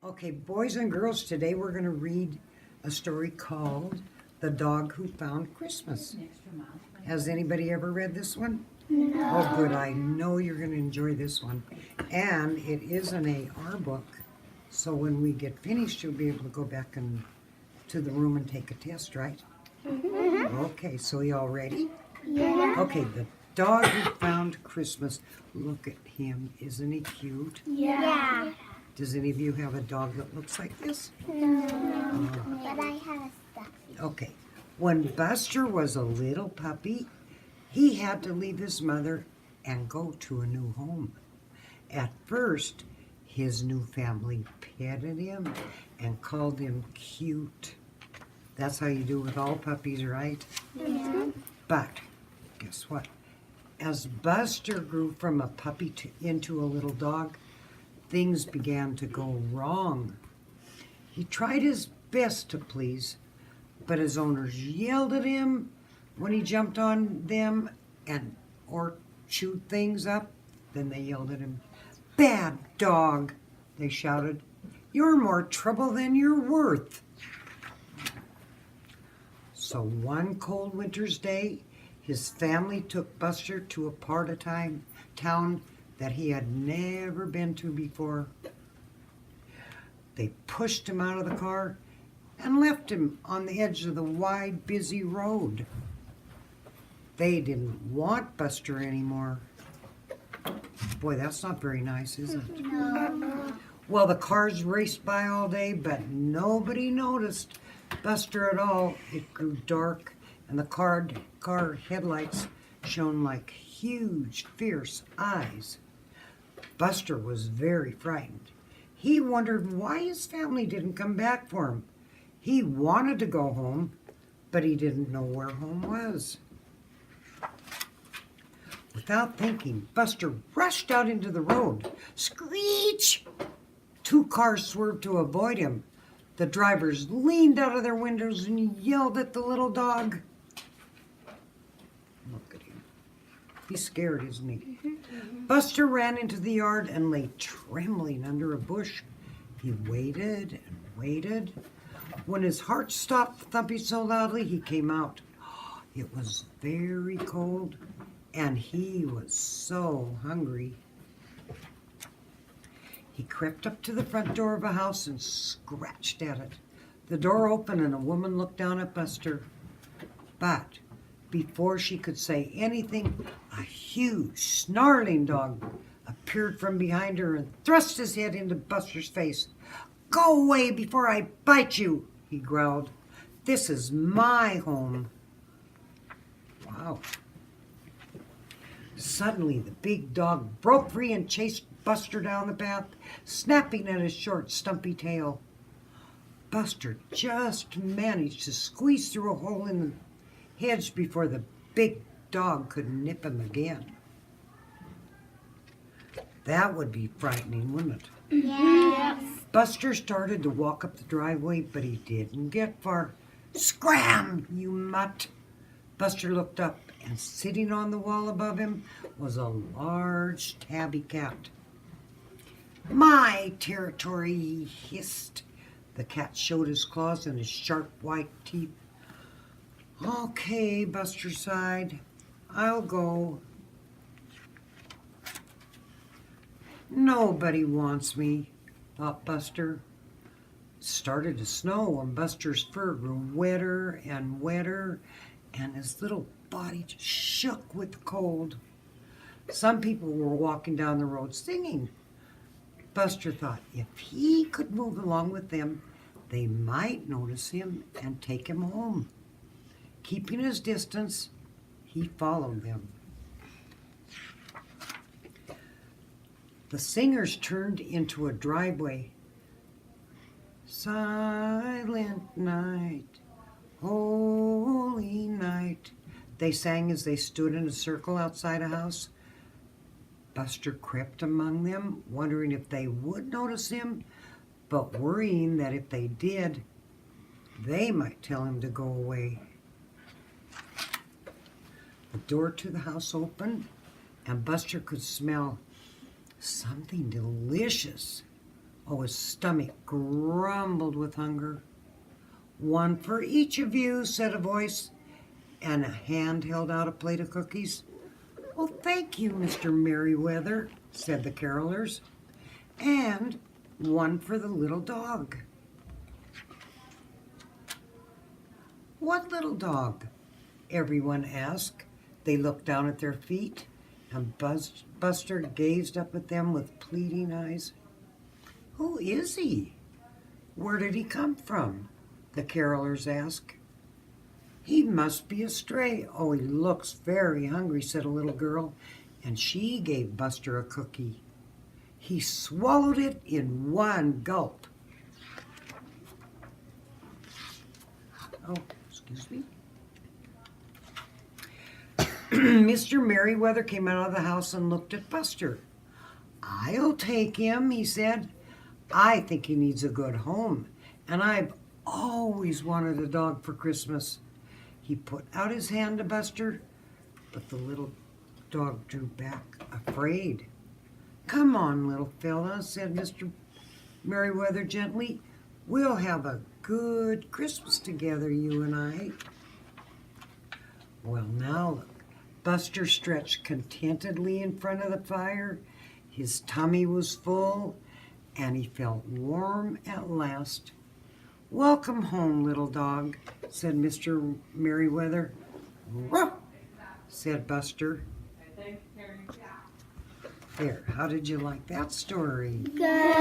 Okay, boys and girls, today we're going to read a story called The Dog Who Found Christmas. Has anybody ever read this one? No. Oh, good. I know you're going to enjoy this one. And it is an AR book, so when we get finished, you'll be able to go back to the room and take a test, right? Mm-hmm. Okay, so you all ready? Yeah. Okay, The Dog Who Found Christmas. Look at him. Isn't he cute? Yeah. Does any of you have a dog that looks like this? No. But I have a stuffy. Okay. When Buster was a little puppy, he had to leave his mother and go to a new home. At first, his new family petted him and called him cute. That's how you do with all puppies, right? Yeah. But guess what? As Buster grew from a puppy into a little dog, things began to go wrong. He tried his best to please, but his owners yelled at him when he jumped on them or chewed things up. Then they yelled at him, "Bad dog," they shouted. "You're more trouble than you're worth." So one cold winter's day, his family took Buster to a part of town that he had never been to before. They pushed him out of the car and left him on the edge of the wide, busy road. They didn't want Buster anymore. Boy, that's not very nice, is it? No. Well, the cars raced by all day, but nobody noticed Buster at all. It grew dark, and the car headlights shone like huge, fierce eyes. Buster was very frightened. He wondered why his family didn't come back for him. He wanted to go home, but he didn't know where home was. Without thinking, Buster rushed out into the road. Screech! Two cars swerved to avoid him. The drivers leaned out of their windows and yelled at the little dog. Look at him. He's scared, isn't he? Buster ran into the yard and lay trembling under a bush. He waited and waited. When his heart stopped thumping so loudly, he came out. It was very cold, and he was so hungry. He crept up to the front door of a house and scratched at it. The door opened and a woman looked down at Buster. But before she could say anything, a huge, snarling dog appeared from behind her and thrust his head into Buster's face. "Go away before I bite you," he growled. "This is my home." Wow. Suddenly, the big dog broke free and chased Buster down the path, snapping at his short, stumpy tail. Buster just managed to squeeze through a hole in the hedge before the big dog could nip him again. That would be frightening, wouldn't it? Yes. Buster started to walk up the driveway, but he didn't get far. "Scram, you mutt!" Buster looked up, and sitting on the wall above him was a large tabby cat. "My territory," he hissed. The cat showed his claws and his sharp white teeth. "Okay," Buster sighed. "I'll go." "Nobody wants me," thought Buster. It started to snow, and Buster's fur grew wetter and wetter, and his little body just shook with the cold. Some people were walking down the road singing. Buster thought if he could move along with them, they might notice him and take him home. Keeping his distance, he followed them. The singers turned into a driveway. "Silent night, holy night," they sang as they stood in a circle outside a house. Buster crept among them, wondering if they would notice him, but worrying that if they did, they might tell him to go away. The door to the house opened, and Buster could smell something delicious. Oh, his stomach grumbled with hunger. "One for each of you," said a voice, and a hand held out a plate of cookies. "Well, thank you, Mr. Merriweather," said the carolers. "And one for the little dog." "What little dog?" everyone asked. They looked down at their feet, and Buster gazed up at them with pleading eyes. "Who is he? Where did he come from?" the carolers asked. "He must be a stray. Oh, he looks very hungry," said a little girl, and she gave Buster a cookie. He swallowed it in one gulp. Oh, excuse me. Mr. Merriweather came out of the house and looked at Buster. "I'll take him," he said. "I think he needs a good home, and I've always wanted a dog for Christmas." He put out his hand to Buster, but the little dog drew back, afraid. "Come on, little fella," said Mr. Merriweather gently. "We'll have a good Christmas together, you and I." Well, now look. Buster stretched contentedly in front of the fire. His tummy was full, and he felt warm at last. "Welcome home, little dog," said Mr. Merriweather. "Ruff," said Buster. There, how did you like that story? Good.